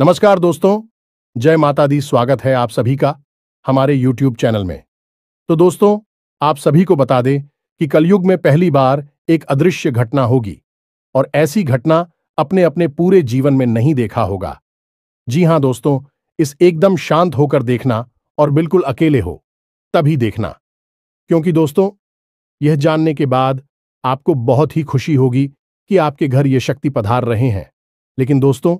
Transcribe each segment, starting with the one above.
नमस्कार दोस्तों, जय माता दी। स्वागत है आप सभी का हमारे YouTube चैनल में। तो दोस्तों, आप सभी को बता दें कि कलयुग में पहली बार एक अदृश्य घटना होगी और ऐसी घटना अपने अपने पूरे जीवन में नहीं देखा होगा। जी हां दोस्तों, इस एकदम शांत होकर देखना और बिल्कुल अकेले हो तभी देखना, क्योंकि दोस्तों यह जानने के बाद आपको बहुत ही खुशी होगी कि आपके घर ये शक्ति पधार रहे हैं। लेकिन दोस्तों,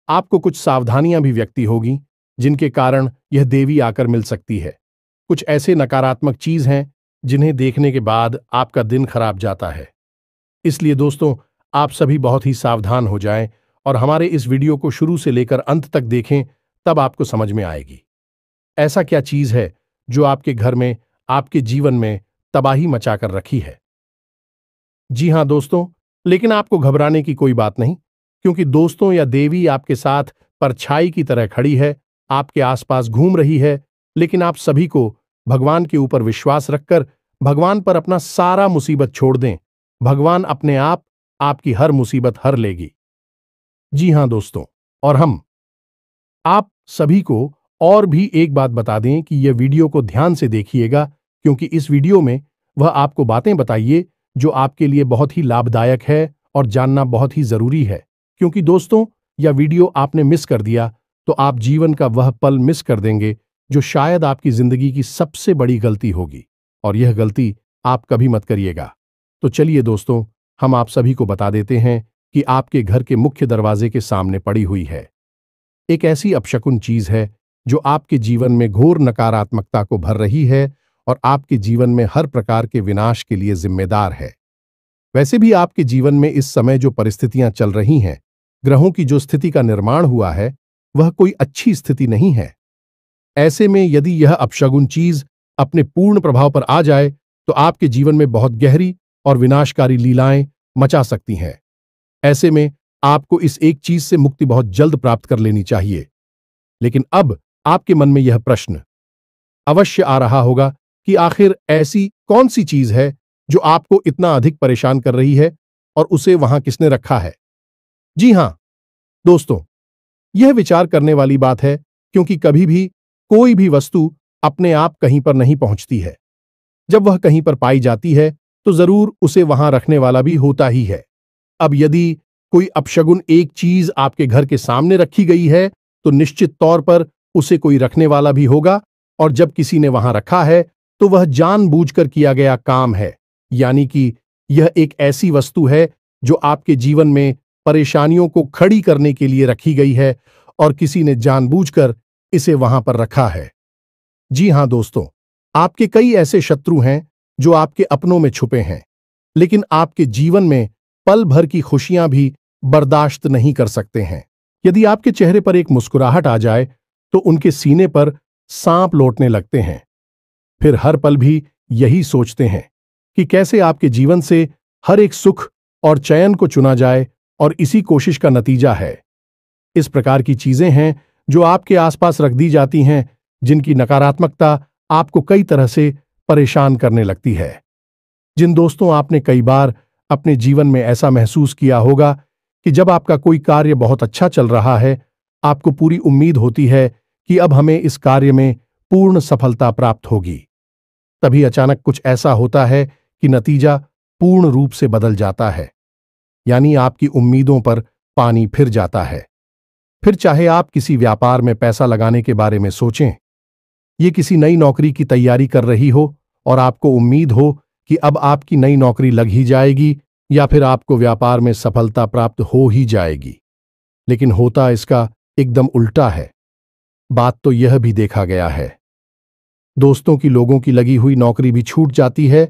आपको कुछ सावधानियां भी व्यक्ति होगी जिनके कारण यह देवी आकर मिल सकती है। कुछ ऐसे नकारात्मक चीज हैं जिन्हें देखने के बाद आपका दिन खराब जाता है। इसलिए दोस्तों, आप सभी बहुत ही सावधान हो जाएं और हमारे इस वीडियो को शुरू से लेकर अंत तक देखें, तब आपको समझ में आएगी ऐसा क्या चीज है जो आपके घर में, आपके जीवन में तबाही मचाकर रखी है। जी हां दोस्तों, लेकिन आपको घबराने की कोई बात नहीं, क्योंकि दोस्तों या देवी आपके साथ परछाई की तरह खड़ी है, आपके आसपास घूम रही है। लेकिन आप सभी को भगवान के ऊपर विश्वास रखकर भगवान पर अपना सारा मुसीबत छोड़ दें। भगवान अपने आप आपकी हर मुसीबत हर लेगी। जी हां दोस्तों, और हम आप सभी को और भी एक बात बता दें कि यह वीडियो को ध्यान से देखिएगा, क्योंकि इस वीडियो में वह आपको बातें बताइए जो आपके लिए बहुत ही लाभदायक है और जानना बहुत ही जरूरी है। क्योंकि दोस्तों, यह वीडियो आपने मिस कर दिया तो आप जीवन का वह पल मिस कर देंगे जो शायद आपकी जिंदगी की सबसे बड़ी गलती होगी, और यह गलती आप कभी मत करिएगा। तो चलिए दोस्तों, हम आप सभी को बता देते हैं कि आपके घर के मुख्य दरवाजे के सामने पड़ी हुई है एक ऐसी अपशकुन चीज है जो आपके जीवन में घोर नकारात्मकता को भर रही है और आपके जीवन में हर प्रकार के विनाश के लिए जिम्मेदार है। वैसे भी आपके जीवन में इस समय जो परिस्थितियां चल रही हैं, ग्रहों की जो स्थिति का निर्माण हुआ है, वह कोई अच्छी स्थिति नहीं है। ऐसे में यदि यह अपशगुन चीज अपने पूर्ण प्रभाव पर आ जाए तो आपके जीवन में बहुत गहरी और विनाशकारी लीलाएं मचा सकती हैं। ऐसे में आपको इस एक चीज से मुक्ति बहुत जल्द प्राप्त कर लेनी चाहिए। लेकिन अब आपके मन में यह प्रश्न अवश्य आ रहा होगा कि आखिर ऐसी कौन सी चीज है जो आपको इतना अधिक परेशान कर रही है और उसे वहां किसने रखा है। जी हां दोस्तों, यह विचार करने वाली बात है, क्योंकि कभी भी कोई भी वस्तु अपने आप कहीं पर नहीं पहुंचती है। जब वह कहीं पर पाई जाती है तो जरूर उसे वहां रखने वाला भी होता ही है। अब यदि कोई अपशगुन एक चीज आपके घर के सामने रखी गई है तो निश्चित तौर पर उसे कोई रखने वाला भी होगा, और जब किसी ने वहां रखा है तो वह जानबूझकर किया गया काम है। यानी कि यह एक ऐसी वस्तु है जो आपके जीवन में परेशानियों को खड़ी करने के लिए रखी गई है और किसी ने जानबूझकर इसे वहां पर रखा है। जी हां दोस्तों, आपके कई ऐसे शत्रु हैं जो आपके अपनों में छुपे हैं, लेकिन आपके जीवन में पल भर की खुशियां भी बर्दाश्त नहीं कर सकते हैं। यदि आपके चेहरे पर एक मुस्कुराहट आ जाए तो उनके सीने पर सांप लौटने लगते हैं। फिर हर पल भी यही सोचते हैं कि कैसे आपके जीवन से हर एक सुख और चयन को चुना जाए, और इसी कोशिश का नतीजा है। इस प्रकार की चीजें हैं जो आपके आसपास रख दी जाती हैं, जिनकी नकारात्मकता आपको कई तरह से परेशान करने लगती है। जिन दोस्तों, आपने कई बार अपने जीवन में ऐसा महसूस किया होगा कि जब आपका कोई कार्य बहुत अच्छा चल रहा है, आपको पूरी उम्मीद होती है कि अब हमें इस कार्य में पूर्ण सफलता प्राप्त होगी। तभी अचानक कुछ ऐसा होता है कि नतीजा पूर्ण रूप से बदल जाता है, यानी आपकी उम्मीदों पर पानी फिर जाता है। फिर चाहे आप किसी व्यापार में पैसा लगाने के बारे में सोचें, ये किसी नई नौकरी की तैयारी कर रही हो और आपको उम्मीद हो कि अब आपकी नई नौकरी लग ही जाएगी या फिर आपको व्यापार में सफलता प्राप्त हो ही जाएगी, लेकिन होता इसका एकदम उल्टा है। बात तो यह भी देखा गया है दोस्तों कि लोगों की लगी हुई नौकरी भी छूट जाती है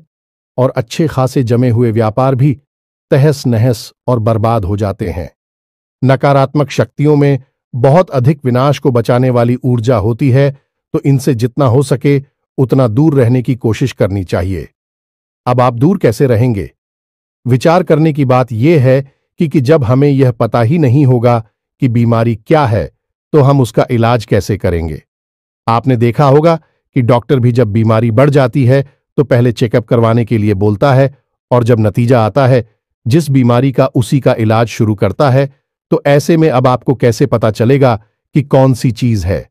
और अच्छे खासे जमे हुए व्यापार भी तहस नहस और बर्बाद हो जाते हैं। नकारात्मक शक्तियों में बहुत अधिक विनाश को बचाने वाली ऊर्जा होती है, तो इनसे जितना हो सके उतना दूर रहने की कोशिश करनी चाहिए। अब आप दूर कैसे रहेंगे? विचार करने की बात यह है कि जब हमें यह पता ही नहीं होगा कि बीमारी क्या है तो हम उसका इलाज कैसे करेंगे। आपने देखा होगा कि डॉक्टर भी जब बीमारी बढ़ जाती है तो पहले चेकअप करवाने के लिए बोलता है, और जब नतीजा आता है जिस बीमारी का उसी का इलाज शुरू करता है, तो ऐसे में अब आपको कैसे पता चलेगा कि कौन सी चीज है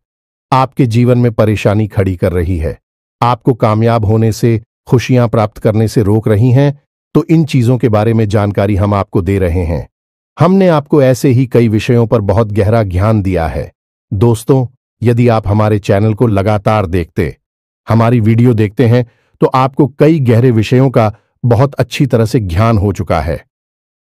आपके जीवन में परेशानी खड़ी कर रही है, आपको कामयाब होने से, खुशियां प्राप्त करने से रोक रही हैं? तो इन चीजों के बारे में जानकारी हम आपको दे रहे हैं। हमने आपको ऐसे ही कई विषयों पर बहुत गहरा ज्ञान दिया है। दोस्तों, यदि आप हमारे चैनल को लगातार देखते, हमारी वीडियो देखते हैं, तो आपको कई गहरे विषयों का बहुत अच्छी तरह से ज्ञान हो चुका है।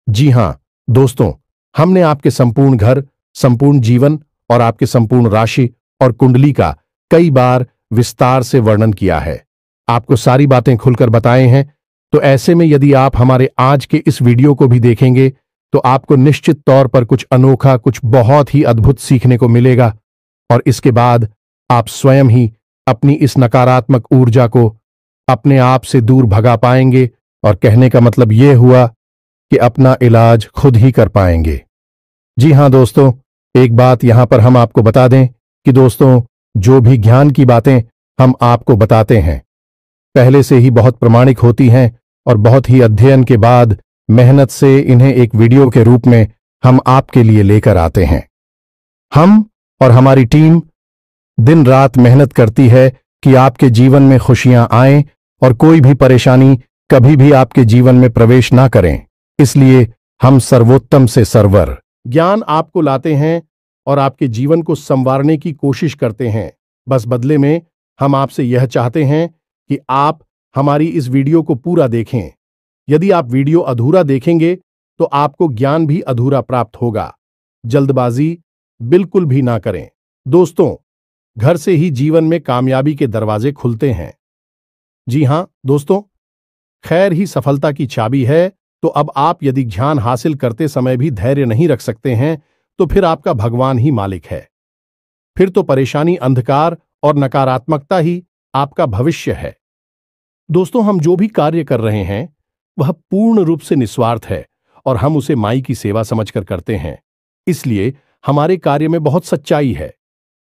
जी हां दोस्तों, हमने आपके संपूर्ण घर, संपूर्ण जीवन और आपके संपूर्ण राशि और कुंडली का कई बार विस्तार से वर्णन किया है, आपको सारी बातें खुलकर बताए हैं। तो ऐसे में यदि आप हमारे आज के इस वीडियो को भी देखेंगे तो आपको निश्चित तौर पर कुछ अनोखा, कुछ बहुत ही अद्भुत सीखने को मिलेगा। और इसके बाद आप स्वयं ही अपनी इस नकारात्मक ऊर्जा को अपने आप से दूर भगा पाएंगे, और कहने का मतलब यह हुआ कि अपना इलाज खुद ही कर पाएंगे। जी हां दोस्तों, एक बात यहां पर हम आपको बता दें कि दोस्तों, जो भी ज्ञान की बातें हम आपको बताते हैं पहले से ही बहुत प्रमाणिक होती हैं, और बहुत ही अध्ययन के बाद मेहनत से इन्हें एक वीडियो के रूप में हम आपके लिए लेकर आते हैं। हम और हमारी टीम दिन रात मेहनत करती है कि आपके जीवन में खुशियां आएं और कोई भी परेशानी कभी भी आपके जीवन में प्रवेश ना करें। इसलिए हम सर्वोत्तम से सर्वर ज्ञान आपको लाते हैं और आपके जीवन को संवारने की कोशिश करते हैं। बस बदले में हम आपसे यह चाहते हैं कि आप हमारी इस वीडियो को पूरा देखें। यदि आप वीडियो अधूरा देखेंगे तो आपको ज्ञान भी अधूरा प्राप्त होगा। जल्दबाजी बिल्कुल भी ना करें। दोस्तों, घर से ही जीवन में कामयाबी के दरवाजे खुलते हैं। जी हां दोस्तों, खैर ही सफलता की चाबी है। तो अब आप यदि ज्ञान हासिल करते समय भी धैर्य नहीं रख सकते हैं तो फिर आपका भगवान ही मालिक है। फिर तो परेशानी, अंधकार और नकारात्मकता ही आपका भविष्य है। दोस्तों, हम जो भी कार्य कर रहे हैं वह पूर्ण रूप से निस्वार्थ है और हम उसे माई की सेवा समझकर करते हैं। इसलिए हमारे कार्य में बहुत सच्चाई है।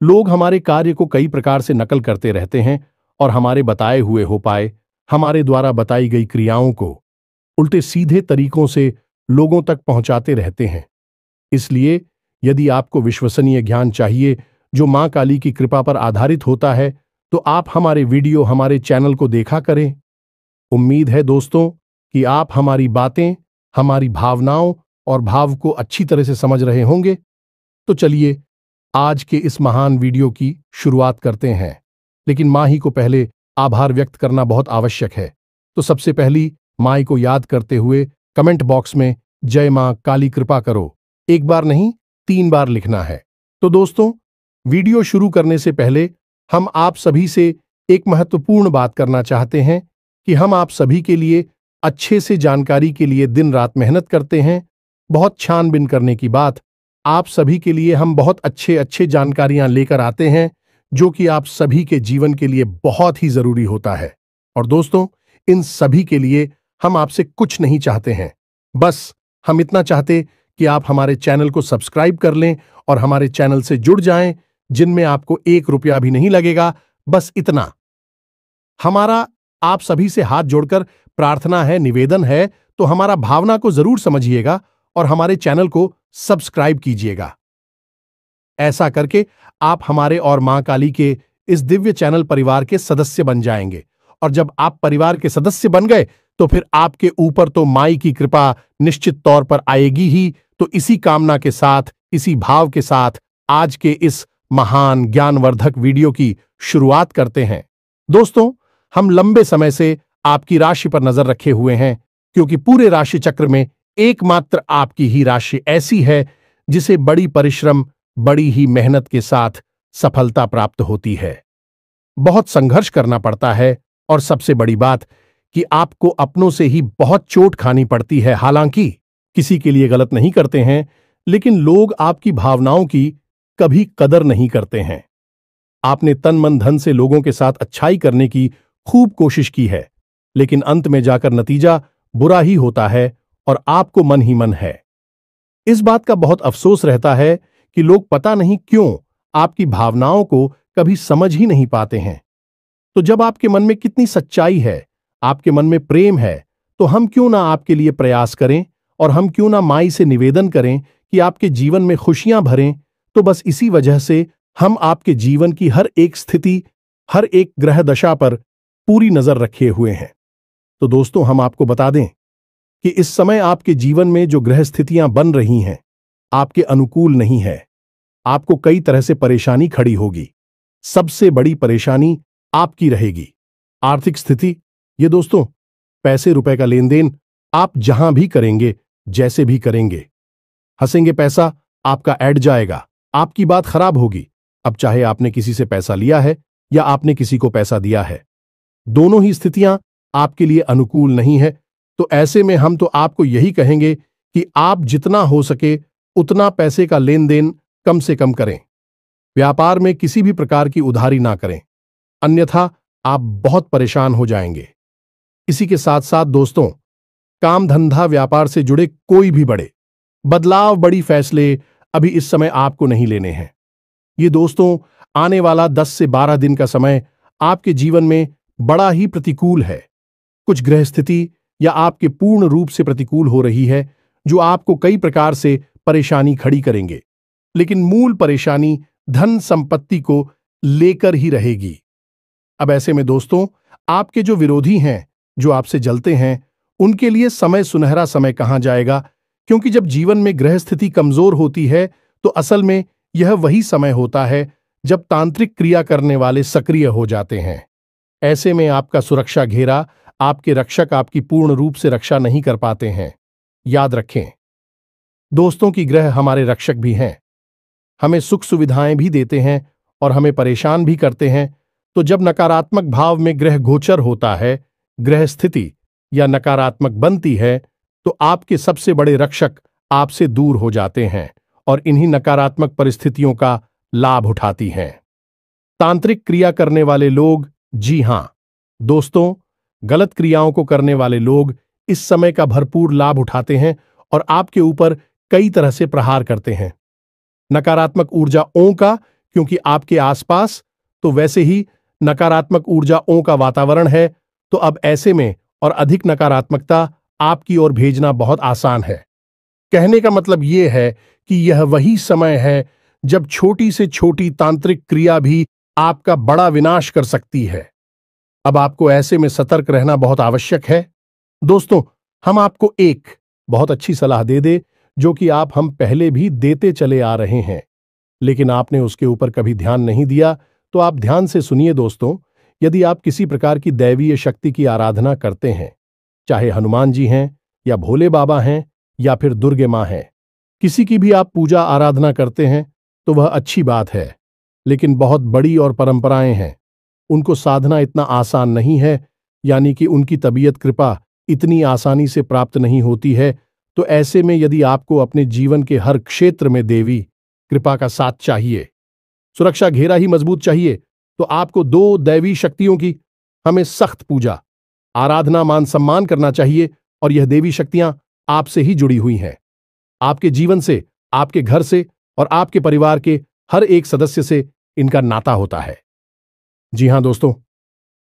लोग हमारे कार्य को कई प्रकार से नकल करते रहते हैं और हमारे बताए हुए उपाय, हमारे द्वारा बताई गई क्रियाओं को उल्टे सीधे तरीकों से लोगों तक पहुंचाते रहते हैं। इसलिए यदि आपको विश्वसनीय ज्ञान चाहिए जो मां काली की कृपा पर आधारित होता है, तो आप हमारे वीडियो, हमारे चैनल को देखा करें। उम्मीद है दोस्तों कि आप हमारी बातें, हमारी भावनाओं और भाव को अच्छी तरह से समझ रहे होंगे। तो चलिए आज के इस महान वीडियो की शुरुआत करते हैं। लेकिन मां ही को पहले आभार व्यक्त करना बहुत आवश्यक है। तो सबसे पहली माई को याद करते हुए कमेंट बॉक्स में जय मां काली कृपा करो, एक बार नहीं 3 बार लिखना है। तो दोस्तों, वीडियो शुरू करने से पहले हम आप सभी से एक महत्वपूर्ण बात करना चाहते हैं कि हम आप सभी के लिए अच्छे से जानकारी के लिए दिन रात मेहनत करते हैं। बहुत छानबीन करने की बात, आप सभी के लिए हम बहुत अच्छे जानकारियां लेकर आते हैं जो कि आप सभी के जीवन के लिए बहुत ही जरूरी होता है। और दोस्तों, इन सभी के लिए हम आपसे कुछ नहीं चाहते हैं, बस हम इतना चाहते कि आप हमारे चैनल को सब्सक्राइब कर लें और हमारे चैनल से जुड़ जाएं, जिनमें आपको 1 रुपया भी नहीं लगेगा। बस इतना हमारा आप सभी से हाथ जोड़कर प्रार्थना है, निवेदन है। तो हमारा भावना को जरूर समझिएगा और हमारे चैनल को सब्सक्राइब कीजिएगा। ऐसा करके आप हमारे और मां काली के इस दिव्य चैनल परिवार के सदस्य बन जाएंगे। और जब आप परिवार के सदस्य बन गए तो फिर आपके ऊपर तो माई की कृपा निश्चित तौर पर आएगी ही। तो इसी कामना के साथ, इसी भाव के साथ आज के इस महान ज्ञानवर्धक वीडियो की शुरुआत करते हैं। दोस्तों, हम लंबे समय से आपकी राशि पर नजर रखे हुए हैं, क्योंकि पूरे राशि चक्र में एकमात्र आपकी ही राशि ऐसी है जिसे बड़ी परिश्रम, बड़ी ही मेहनत के साथ सफलता प्राप्त होती है। बहुत संघर्ष करना पड़ता है और सबसे बड़ी बात कि आपको अपनों से ही बहुत चोट खानी पड़ती है। हालांकि किसी के लिए गलत नहीं करते हैं, लेकिन लोग आपकी भावनाओं की कभी कदर नहीं करते हैं। आपने तन मन धन से लोगों के साथ अच्छाई करने की खूब कोशिश की है, लेकिन अंत में जाकर नतीजा बुरा ही होता है और आपको मन ही मन है। इस बात का बहुत अफसोस रहता है कि लोग पता नहीं क्यों आपकी भावनाओं को कभी समझ ही नहीं पाते हैं। तो जब आपके मन में कितनी सच्चाई है, आपके मन में प्रेम है, तो हम क्यों ना आपके लिए प्रयास करें और हम क्यों ना माई से निवेदन करें कि आपके जीवन में खुशियां भरें, तो बस इसी वजह से हम आपके जीवन की हर एक स्थिति, हर एक ग्रह दशा पर पूरी नजर रखे हुए हैं। तो दोस्तों, हम आपको बता दें कि इस समय आपके जीवन में जो ग्रह स्थितियां बन रही हैं, आपके अनुकूल नहीं है। आपको कई तरह से परेशानी खड़ी होगी। सबसे बड़ी परेशानी आपकी रहेगी आर्थिक स्थिति। ये दोस्तों, पैसे रुपए का लेन देन आप जहां भी करेंगे, जैसे भी करेंगे, हंसेंगे पैसा आपका ऐड जाएगा, आपकी बात खराब होगी। अब चाहे आपने किसी से पैसा लिया है या आपने किसी को पैसा दिया है, दोनों ही स्थितियां आपके लिए अनुकूल नहीं है। तो ऐसे में हम तो आपको यही कहेंगे कि आप जितना हो सके उतना पैसे का लेन देन कम से कम करें। व्यापार में किसी भी प्रकार की उधारी ना करें, अन्यथा आप बहुत परेशान हो जाएंगे। इसी के साथ साथ दोस्तों, काम धंधा व्यापार से जुड़े कोई भी बड़े बदलाव, बड़ी फैसले अभी इस समय आपको नहीं लेने हैं। ये दोस्तों, आने वाला 10 से 12 दिन का समय आपके जीवन में बड़ा ही प्रतिकूल है। कुछ ग्रह स्थिति या आपके पूर्ण रूप से प्रतिकूल हो रही है, जो आपको कई प्रकार से परेशानी खड़ी करेंगे। लेकिन मूल परेशानी धन संपत्ति को लेकर ही रहेगी। अब ऐसे में दोस्तों, आपके जो विरोधी हैं, जो आपसे जलते हैं, उनके लिए समय सुनहरा समय कहा जाएगा, क्योंकि जब जीवन में ग्रह स्थिति कमजोर होती है तो असल में यह वही समय होता है जब तांत्रिक क्रिया करने वाले सक्रिय हो जाते हैं। ऐसे में आपका सुरक्षा घेरा, आपके रक्षक आपकी पूर्ण रूप से रक्षा नहीं कर पाते हैं। याद रखें दोस्तों कि ग्रह हमारे रक्षक भी हैं, हमें सुख सुविधाएं भी देते हैं और हमें परेशान भी करते हैं। तो जब नकारात्मक भाव में ग्रह गोचर होता है, ग्रह स्थिति या नकारात्मक बनती है, तो आपके सबसे बड़े रक्षक आपसे दूर हो जाते हैं और इन्हीं नकारात्मक परिस्थितियों का लाभ उठाती हैं तांत्रिक क्रिया करने वाले लोग। जी हां दोस्तों, गलत क्रियाओं को करने वाले लोग इस समय का भरपूर लाभ उठाते हैं और आपके ऊपर कई तरह से प्रहार करते हैं। नकारात्मक ऊर्जाओं का, क्योंकि आपके आसपास तो वैसे ही नकारात्मक ऊर्जाओं का वातावरण है, तो अब ऐसे में और अधिक नकारात्मकता आपकी ओर भेजना बहुत आसान है। कहने का मतलब यह है कि यह वही समय है जब छोटी से छोटी तांत्रिक क्रिया भी आपका बड़ा विनाश कर सकती है। अब आपको ऐसे में सतर्क रहना बहुत आवश्यक है। दोस्तों, हम आपको एक बहुत अच्छी सलाह दे जो कि हम पहले भी देते चले आ रहे हैं, लेकिन आपने उसके ऊपर कभी ध्यान नहीं दिया। तो आप ध्यान से सुनिए दोस्तों। यदि आप किसी प्रकार की दैवीय शक्ति की आराधना करते हैं, चाहे हनुमान जी हैं या भोले बाबा हैं या फिर दुर्गे मां हैं, किसी की भी आप पूजा आराधना करते हैं, तो वह अच्छी बात है। लेकिन बहुत बड़ी और परंपराएं हैं, उनको साधना इतना आसान नहीं है, यानी कि उनकी तबीयत कृपा इतनी आसानी से प्राप्त नहीं होती है। तो ऐसे में यदि आपको अपने जीवन के हर क्षेत्र में देवी कृपा का साथ चाहिए, सुरक्षा घेरा ही मजबूत चाहिए, तो आपको 2 दैवी शक्तियों की हमें सख्त पूजा, आराधना, मान सम्मान करना चाहिए। और यह देवी शक्तियां आपसे ही जुड़ी हुई हैं, आपके जीवन से, आपके घर से और आपके परिवार के हर एक सदस्य से इनका नाता होता है। जी हां दोस्तों,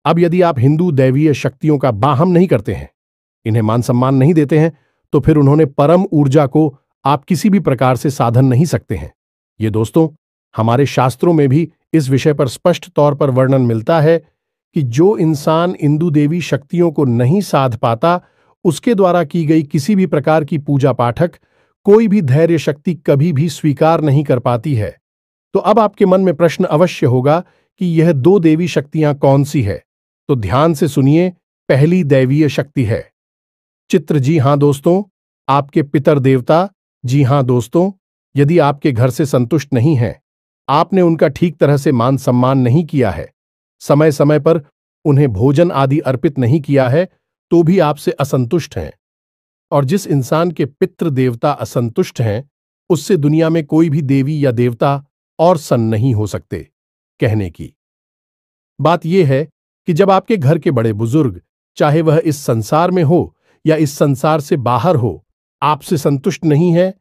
अब यदि आप हिंदू दैवीय शक्तियों का बाहम नहीं करते हैं, इन्हें मान सम्मान नहीं देते हैं, तो फिर उन्होंने परम ऊर्जा को आप किसी भी प्रकार से साधन नहीं सकते हैं। ये दोस्तों, हमारे शास्त्रों में भी इस विषय पर स्पष्ट तौर पर वर्णन मिलता है कि जो इंसान इंदु देवी शक्तियों को नहीं साध पाता, उसके द्वारा की गई किसी भी प्रकार की पूजा पाठक कोई भी धैर्य शक्ति कभी भी स्वीकार नहीं कर पाती है। तो अब आपके मन में प्रश्न अवश्य होगा कि यह 2 देवी शक्तियां कौन सी है। तो ध्यान से सुनिए। पहली दैवीय शक्ति है चित्र। जी हां दोस्तों, आपके पितर देवता। जी हां दोस्तों, यदि आपके घर से संतुष्ट नहीं हैं, आपने उनका ठीक तरह से मान सम्मान नहीं किया है, समय समय पर उन्हें भोजन आदि अर्पित नहीं किया है, तो भी आपसे असंतुष्ट हैं। और जिस इंसान के पितृ देवता असंतुष्ट हैं, उससे दुनिया में कोई भी देवी या देवता और सन्न नहीं हो सकते। कहने की बात यह है कि जब आपके घर के बड़े बुजुर्ग, चाहे वह इस संसार में हो या इस संसार से बाहर हो, आपसे संतुष्ट नहीं है,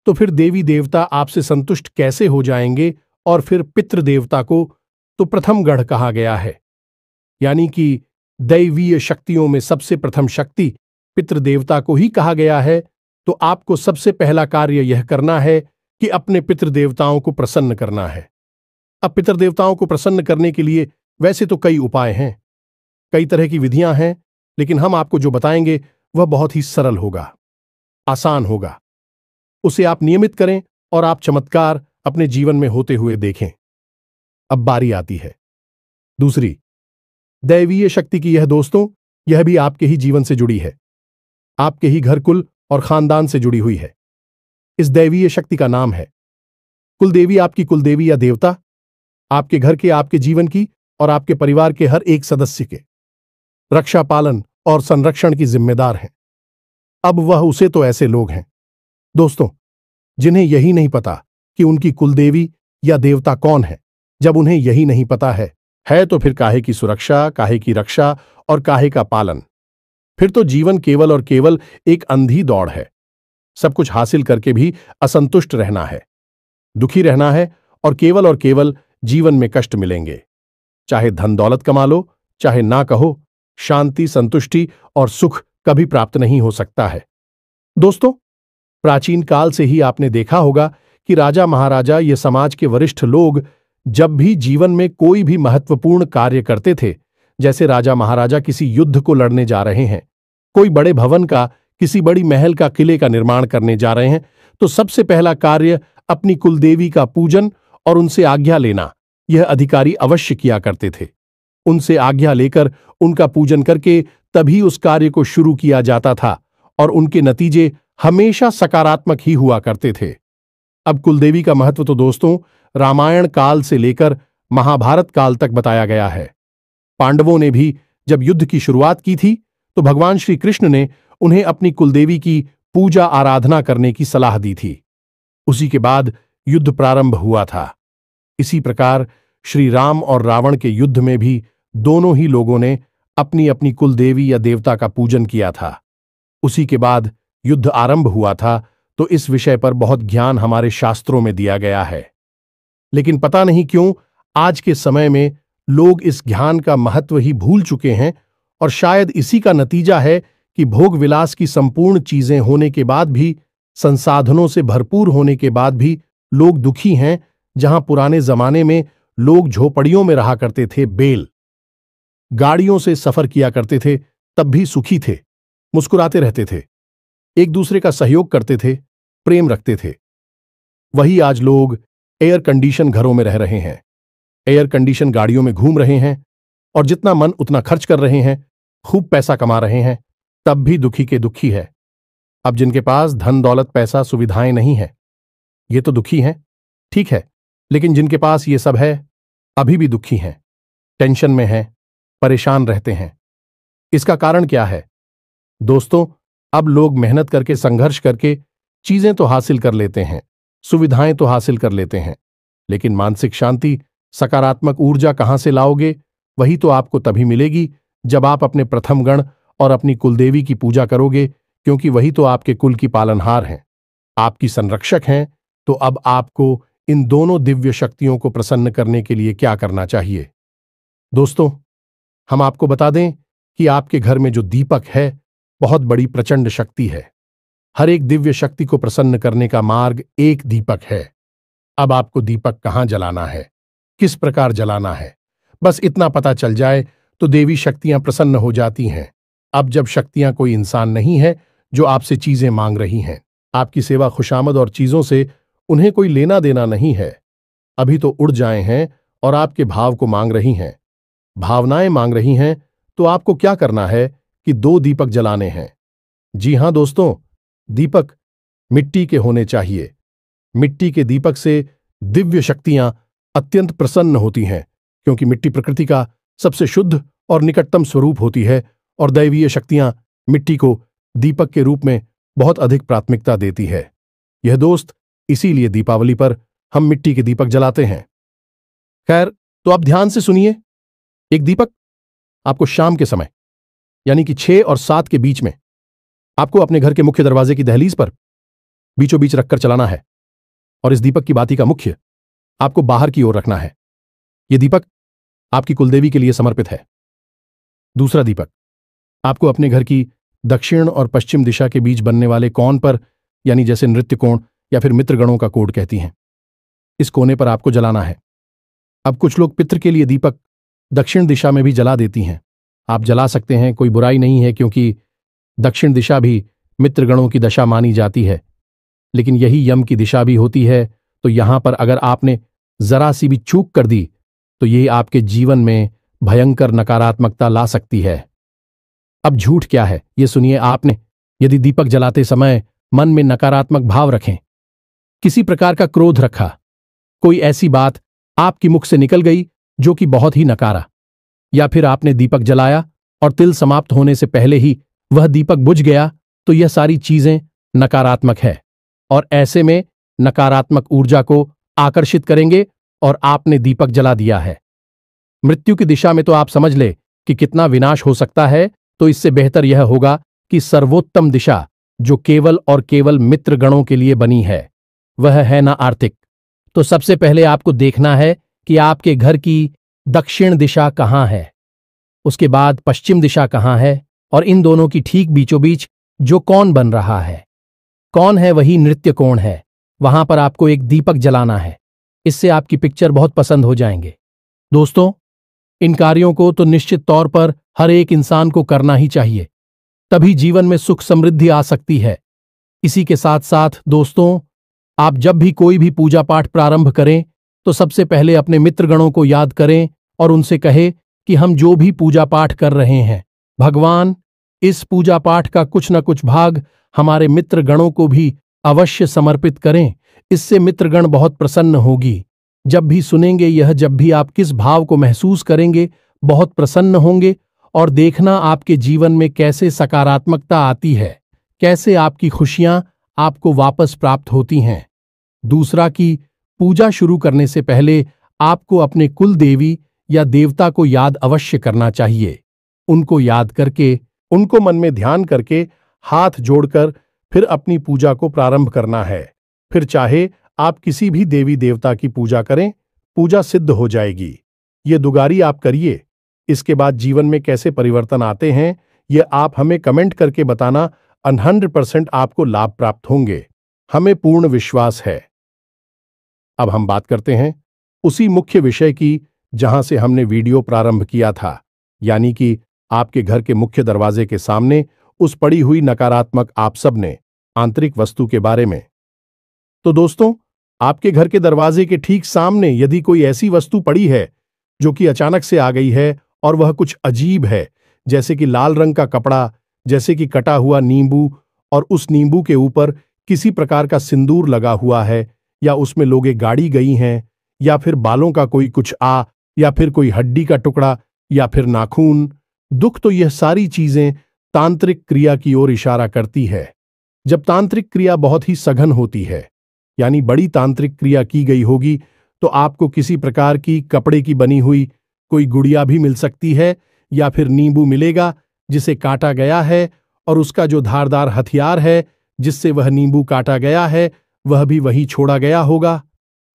तो फिर देवी देवता आपसे संतुष्ट कैसे हो जाएंगे। और फिर पितृ देवता को तो प्रथम गढ़ कहा गया है, यानी कि दैवीय शक्तियों में सबसे प्रथम शक्ति पितृ देवता को ही कहा गया है। तो आपको सबसे पहला कार्य यह करना है कि अपने पितृदेवताओं को प्रसन्न करना है। अब पितृदेवताओं को प्रसन्न करने के लिए वैसे तो कई उपाय हैं, कई तरह की विधियां हैं, लेकिन हम आपको जो बताएंगे वह बहुत ही सरल होगा, आसान होगा। उसे आप नियमित करें और आप चमत्कार अपने जीवन में होते हुए देखें। अब बारी आती है दूसरी, दैवीय शक्ति की। यह दोस्तों, यह भी आपके ही जीवन से जुड़ी है, आपके ही घर कुल और खानदान से जुड़ी हुई है। इस दैवीय शक्ति का नाम है कुलदेवी। आपकी कुलदेवी या देवता आपके घर के, आपके जीवन की और आपके परिवार के हर एक सदस्य के रक्षा, पालन और संरक्षण की जिम्मेदार हैं। अब वह उसे तो ऐसे लोग हैं दोस्तों जिन्हें यही नहीं पता कि उनकी कुलदेवी या देवता कौन है। जब उन्हें यही नहीं पता है तो फिर काहे की सुरक्षा, काहे की रक्षा और काहे का पालन। फिर तो जीवन केवल और केवल एक अंधी दौड़ है। सब कुछ हासिल करके भी असंतुष्ट रहना है, दुखी रहना है और केवल जीवन में कष्ट मिलेंगे। चाहे धन दौलत कमा लो, चाहे ना कहो, शांति, संतुष्टि और सुख कभी प्राप्त नहीं हो सकता है। दोस्तों, प्राचीन काल से ही आपने देखा होगा कि राजा महाराजा, ये समाज के वरिष्ठ लोग, जब भी जीवन में कोई भी महत्वपूर्ण कार्य करते थे, जैसे राजा महाराजा किसी युद्ध को लड़ने जा रहे हैं, कोई बड़े भवन का, किसी बड़ी महल का, किले का निर्माण करने जा रहे हैं, तो सबसे पहला कार्य अपनी कुलदेवी का पूजन और उनसे आज्ञा लेना यह अधिकारी अवश्य किया करते थे। उनसे आज्ञा लेकर, उनका पूजन करके तभी उस कार्य को शुरू किया जाता था और उनके नतीजे हमेशा सकारात्मक ही हुआ करते थे। अब कुलदेवी का महत्व तो दोस्तों रामायण काल से लेकर महाभारत काल तक बताया गया है। पांडवों ने भी जब युद्ध की शुरुआत की थी तो भगवान श्री कृष्ण ने उन्हें अपनी कुलदेवी की पूजा आराधना करने की सलाह दी थी। उसी के बाद युद्ध प्रारंभ हुआ था। इसी प्रकार श्री राम और रावण के युद्ध में भी दोनों ही लोगों ने अपनी अपनी कुलदेवी या देवता का पूजन किया था। उसी के बाद युद्ध आरंभ हुआ था। तो इस विषय पर बहुत ज्ञान हमारे शास्त्रों में दिया गया है, लेकिन पता नहीं क्यों आज के समय में लोग इस ज्ञान का महत्व ही भूल चुके हैं। और शायद इसी का नतीजा है कि भोग विलास की संपूर्ण चीजें होने के बाद भी, संसाधनों से भरपूर होने के बाद भी लोग दुखी हैं। जहां पुराने जमाने में लोग झोपड़ियों में रहा करते थे, बैल गाड़ियों से सफर किया करते थे, तब भी सुखी थे, मुस्कुराते रहते थे, एक दूसरे का सहयोग करते थे, प्रेम रखते थे। वही आज लोग एयर कंडीशन घरों में रह रहे हैं, एयर कंडीशन गाड़ियों में घूम रहे हैं और जितना मन उतना खर्च कर रहे हैं, खूब पैसा कमा रहे हैं, तब भी दुखी के दुखी है। अब जिनके पास धन दौलत, पैसा, सुविधाएं नहीं है, ये तो दुखी हैं, ठीक है, लेकिन जिनके पास ये सब है अभी भी दुखी हैं, टेंशन में हैं, परेशान रहते हैं। इसका कारण क्या है दोस्तों? अब लोग मेहनत करके, संघर्ष करके चीजें तो हासिल कर लेते हैं, सुविधाएं तो हासिल कर लेते हैं, लेकिन मानसिक शांति, सकारात्मक ऊर्जा कहां से लाओगे? वही तो आपको तभी मिलेगी जब आप अपने प्रथम गण और अपनी कुलदेवी की पूजा करोगे, क्योंकि वही तो आपके कुल की पालनहार हैं, आपकी संरक्षक हैं। तो अब आपको इन दोनों दिव्य शक्तियों को प्रसन्न करने के लिए क्या करना चाहिए? दोस्तों, हम आपको बता दें कि आपके घर में जो दीपक है बहुत बड़ी प्रचंड शक्ति है। हर एक दिव्य शक्ति को प्रसन्न करने का मार्ग एक दीपक है। अब आपको दीपक कहां जलाना है, किस प्रकार जलाना है, बस इतना पता चल जाए तो देवी शक्तियां प्रसन्न हो जाती हैं। अब जब शक्तियां कोई इंसान नहीं है जो आपसे चीजें मांग रही हैं, आपकी सेवा, खुशामद और चीजों से उन्हें कोई लेना देना नहीं है, अभी तो उड़ जाए हैं और आपके भाव को मांग रही हैं, भावनाएं मांग रही हैं, तो आपको क्या करना है कि 2 दीपक जलाने हैं। जी हां दोस्तों, दीपक मिट्टी के होने चाहिए। मिट्टी के दीपक से दिव्य शक्तियां अत्यंत प्रसन्न होती हैं, क्योंकि मिट्टी प्रकृति का सबसे शुद्ध और निकटतम स्वरूप होती है और दैवीय शक्तियां मिट्टी को दीपक के रूप में बहुत अधिक प्राथमिकता देती है। यह दोस्त, इसीलिए दीपावली पर हम मिट्टी के दीपक जलाते हैं। खैर, तो आप ध्यान से सुनिए। एक दीपक आपको शाम के समय यानी कि 6 और 7 के बीच में आपको अपने घर के मुख्य दरवाजे की दहलीज पर बीचों बीच रखकर चलाना है और इस दीपक की बाती का मुख्य आपको बाहर की ओर रखना है। यह दीपक आपकी कुलदेवी के लिए समर्पित है। दूसरा दीपक आपको अपने घर की दक्षिण और पश्चिम दिशा के बीच बनने वाले कोण पर, यानी जैसे नृत्य कोण या फिर मित्रगणों का कोड कहती हैं, इस कोने पर आपको जलाना है। अब कुछ लोग पितृ के लिए दीपक दक्षिण दिशा में भी जला देती हैं। आप जला सकते हैं, कोई बुराई नहीं है, क्योंकि दक्षिण दिशा भी मित्रगणों की दशा मानी जाती है, लेकिन यही यम की दिशा भी होती है। तो यहां पर अगर आपने जरा सी भी चूक कर दी तो ये आपके जीवन में भयंकर नकारात्मकता ला सकती है। अब झूठ क्या है, ये सुनिए। आपने यदि दीपक जलाते समय मन में नकारात्मक भाव रखें, किसी प्रकार का क्रोध रखा, कोई ऐसी बात आपकी मुख से निकल गई जो कि बहुत ही नकारा, या फिर आपने दीपक जलाया और तिल समाप्त होने से पहले ही वह दीपक बुझ गया, तो यह सारी चीजें नकारात्मक है और ऐसे में नकारात्मक ऊर्जा को आकर्षित करेंगे और आपने दीपक जला दिया है। मृत्यु की दिशा में तो आप समझ ले कि कितना विनाश हो सकता है। तो इससे बेहतर यह होगा कि सर्वोत्तम दिशा जो केवल और केवल मित्रगणों के लिए बनी है, वह है ना आर्थिक। तो सबसे पहले आपको देखना है कि आपके घर की दक्षिण दिशा कहाँ है, उसके बाद पश्चिम दिशा कहाँ है, और इन दोनों की ठीक बीचों बीच जो कोण बन रहा है, कौन है वही नृत्य कोण है, वहां पर आपको एक दीपक जलाना है। इससे आपकी पिक्चर बहुत पसंद हो जाएंगे। दोस्तों, इन कार्यों को तो निश्चित तौर पर हर एक इंसान को करना ही चाहिए, तभी जीवन में सुख समृद्धि आ सकती है। इसी के साथ साथ दोस्तों, आप जब भी कोई भी पूजा पाठ प्रारंभ करें तो सबसे पहले अपने मित्रगणों को याद करें और उनसे कहें कि हम जो भी पूजा पाठ कर रहे हैं, भगवान, इस पूजा पाठ का कुछ न कुछ भाग हमारे मित्रगणों को भी अवश्य समर्पित करें। इससे मित्रगण बहुत प्रसन्न होगी। जब भी सुनेंगे यह, जब भी आप किस भाव को महसूस करेंगे, बहुत प्रसन्न होंगे और देखना आपके जीवन में कैसे सकारात्मकता आती है, कैसे आपकी खुशियां आपको वापस प्राप्त होती हैं। दूसरा कि पूजा शुरू करने से पहले आपको अपने कुल देवी या देवता को याद अवश्य करना चाहिए। उनको याद करके, उनको मन में ध्यान करके, हाथ जोड़कर फिर अपनी पूजा को प्रारंभ करना है। फिर चाहे आप किसी भी देवी देवता की पूजा करें, पूजा सिद्ध हो जाएगी। ये दुगारी आप करिए। इसके बाद जीवन में कैसे परिवर्तन आते हैं, ये आप हमें कमेंट करके बताना। 100% आपको लाभ प्राप्त होंगे, हमें पूर्ण विश्वास है। अब हम बात करते हैं उसी मुख्य विषय की जहां से हमने वीडियो प्रारंभ किया था, यानी कि आपके घर के मुख्य दरवाजे के सामने उस पड़ी हुई नकारात्मक आप सबने आंतरिक वस्तु के बारे में। तो दोस्तों, आपके घर के दरवाजे के ठीक सामने यदि कोई ऐसी वस्तु पड़ी है जो कि अचानक से आ गई है और वह कुछ अजीब है, जैसे कि लाल रंग का कपड़ा, जैसे कि कटा हुआ नींबू, और उस नींबू के ऊपर किसी प्रकार का सिंदूर लगा हुआ है, या उसमें लोगे गाड़ी गई हैं, या फिर बालों का कोई कुछ या फिर कोई हड्डी का टुकड़ा, या फिर नाखून, दुख, तो यह सारी चीजें तांत्रिक क्रिया की ओर इशारा करती है। जब तांत्रिक क्रिया बहुत ही सघन होती है, यानी बड़ी तांत्रिक क्रिया की गई होगी, तो आपको किसी प्रकार की कपड़े की बनी हुई कोई गुड़िया भी मिल सकती है, या फिर नींबू मिलेगा जिसे काटा गया है, और उसका जो धारदार हथियार है जिससे वह नींबू काटा गया है, वह भी वहीं छोड़ा गया होगा।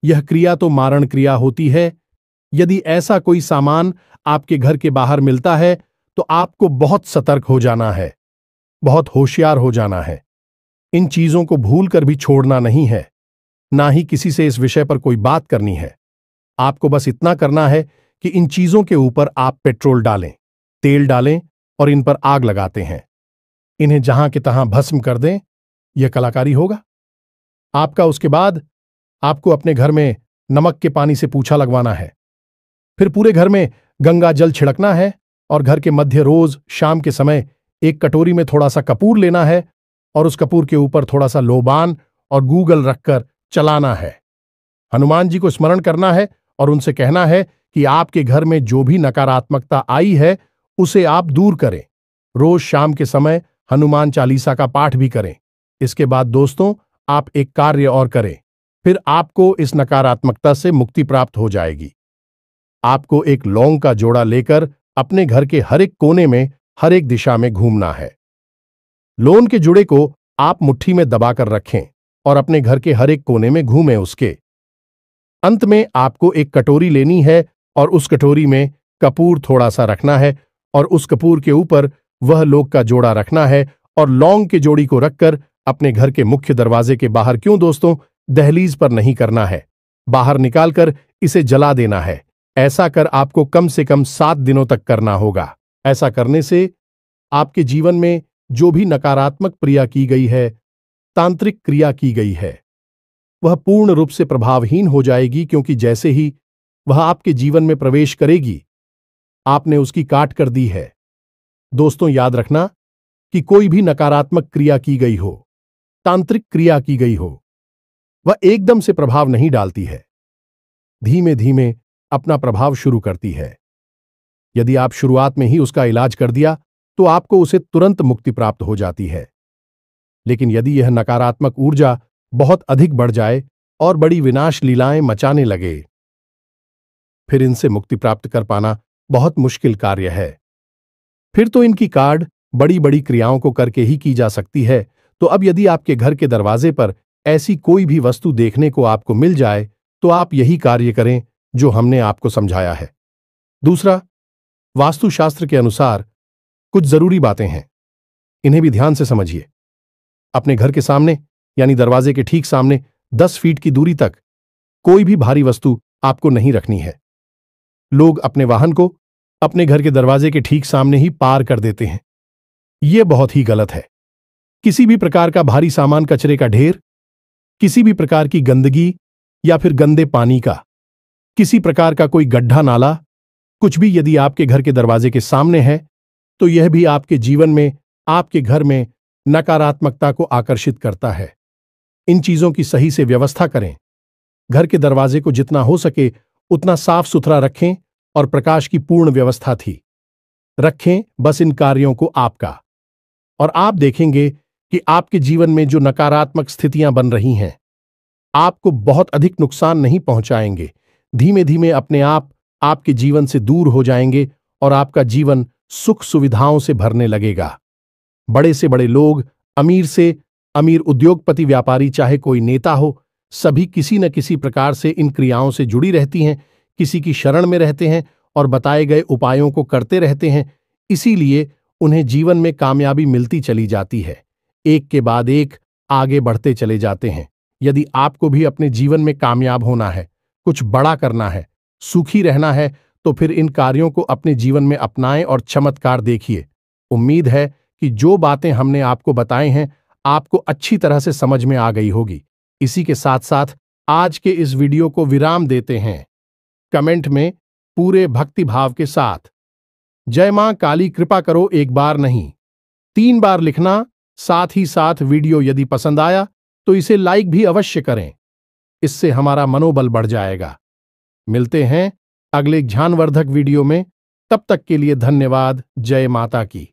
यह क्रिया तो मारण क्रिया होती है। यदि ऐसा कोई सामान आपके घर के बाहर मिलता है तो आपको बहुत सतर्क हो जाना है, बहुत होशियार हो जाना है। इन चीजों को भूल कर भी छोड़ना नहीं है, ना ही किसी से इस विषय पर कोई बात करनी है। आपको बस इतना करना है कि इन चीजों के ऊपर आप पेट्रोल डालें, तेल डालें और इन पर आग लगाते हैं। इन्हें जहां के तहां भस्म कर दें। यह कलाकारी होगा आपका। उसके बाद आपको अपने घर में नमक के पानी से पूछा लगवाना है। फिर पूरे घर में गंगा जल छिड़कना है और घर के मध्य रोज शाम के समय एक कटोरी में थोड़ा सा कपूर लेना है और उस कपूर के ऊपर थोड़ा सा लोबान और गूगल रखकर चलाना है। हनुमान जी को स्मरण करना है और उनसे कहना है कि आपके घर में जो भी नकारात्मकता आई है उसे आप दूर करें। रोज शाम के समय हनुमान चालीसा का पाठ भी करें। इसके बाद दोस्तों, आप एक कार्य और करें, फिर आपको इस नकारात्मकता से मुक्ति प्राप्त हो जाएगी। आपको एक लौंग का जोड़ा लेकर अपने घर के हर एक कोने में, हर एक दिशा में घूमना है। लौंग के जुड़े को आप मुट्ठी में दबाकर रखें और अपने घर के हर एक कोने में घूमें। उसके अंत में आपको एक कटोरी लेनी है और उस कटोरी में कपूर थोड़ा सा रखना है और उस कपूर के ऊपर वह लोग का जोड़ा रखना है और लौंग के जोड़ी को रखकर अपने घर के मुख्य दरवाजे के बाहर, क्यों दोस्तों, दहलीज पर नहीं करना है, बाहर निकालकर इसे जला देना है। ऐसा कर आपको कम से कम 7 दिनों तक करना होगा। ऐसा करने से आपके जीवन में जो भी नकारात्मक क्रिया की गई है, तांत्रिक क्रिया की गई है, वह पूर्ण रूप से प्रभावहीन हो जाएगी, क्योंकि जैसे ही वह आपके जीवन में प्रवेश करेगी, आपने उसकी काट कर दी है। दोस्तों, याद रखना कि कोई भी नकारात्मक क्रिया की गई हो, तांत्रिक क्रिया की गई हो, वह एकदम से प्रभाव नहीं डालती है, धीमे धीमे अपना प्रभाव शुरू करती है। यदि आप शुरुआत में ही उसका इलाज कर दिया तो आपको उसे तुरंत मुक्ति प्राप्त हो जाती है। लेकिन यदि यह नकारात्मक ऊर्जा बहुत अधिक बढ़ जाए और बड़ी विनाश लीलाएं मचाने लगे, फिर इनसे मुक्ति प्राप्त कर पाना बहुत मुश्किल कार्य है। फिर तो इनकी काढ़ बड़ी बड़ी क्रियाओं को करके ही की जा सकती है। तो अब यदि आपके घर के दरवाजे पर ऐसी कोई भी वस्तु देखने को आपको मिल जाए तो आप यही कार्य करें जो हमने आपको समझाया है। दूसरा, वास्तुशास्त्र के अनुसार कुछ जरूरी बातें हैं, इन्हें भी ध्यान से समझिए। अपने घर के सामने यानी दरवाजे के ठीक सामने 10 फीट की दूरी तक कोई भी भारी वस्तु आपको नहीं रखनी है। लोग अपने वाहन को अपने घर के दरवाजे के ठीक सामने ही पार कर देते हैं। यह बहुत ही गलत है। किसी भी प्रकार का भारी सामान, कचरे का ढेर, किसी भी प्रकार की गंदगी या फिर गंदे पानी का किसी प्रकार का कोई गड्ढा नाला, कुछ भी यदि आपके घर के दरवाजे के सामने है तो यह भी आपके जीवन में, आपके घर में नकारात्मकता को आकर्षित करता है। इन चीजों की सही से व्यवस्था करें। घर के दरवाजे को जितना हो सके उतना साफ सुथरा रखें और प्रकाश की पूर्ण व्यवस्था थी रखें। बस इन कार्यों को आपका, और आप देखेंगे कि आपके जीवन में जो नकारात्मक स्थितियां बन रही हैं आपको बहुत अधिक नुकसान नहीं पहुंचाएंगे। धीमे धीमे अपने आप आपके जीवन से दूर हो जाएंगे और आपका जीवन सुख सुविधाओं से भरने लगेगा। बड़े से बड़े लोग, अमीर से अमीर उद्योगपति, व्यापारी, चाहे कोई नेता हो, सभी किसी न किसी प्रकार से इन क्रियाओं से जुड़ी रहती हैं, किसी की शरण में रहते हैं और बताए गए उपायों को करते रहते हैं। इसीलिए उन्हें जीवन में कामयाबी मिलती चली जाती है, एक के बाद एक आगे बढ़ते चले जाते हैं। यदि आपको भी अपने जीवन में कामयाब होना है, कुछ बड़ा करना है, सुखी रहना है, तो फिर इन कार्यों को अपने जीवन में अपनाएं और चमत्कार देखिए। उम्मीद है कि जो बातें हमने आपको बताई हैं आपको अच्छी तरह से समझ में आ गई होगी। इसी के साथ साथ आज के इस वीडियो को विराम देते हैं। कमेंट में पूरे भक्ति भाव के साथ जय मां काली कृपा करो, एक बार नहीं 3 बार लिखना। साथ ही साथ वीडियो यदि पसंद आया तो इसे लाइक भी अवश्य करें, इससे हमारा मनोबल बढ़ जाएगा। मिलते हैं अगले ज्ञानवर्धक वीडियो में, तब तक के लिए धन्यवाद। जय माता की।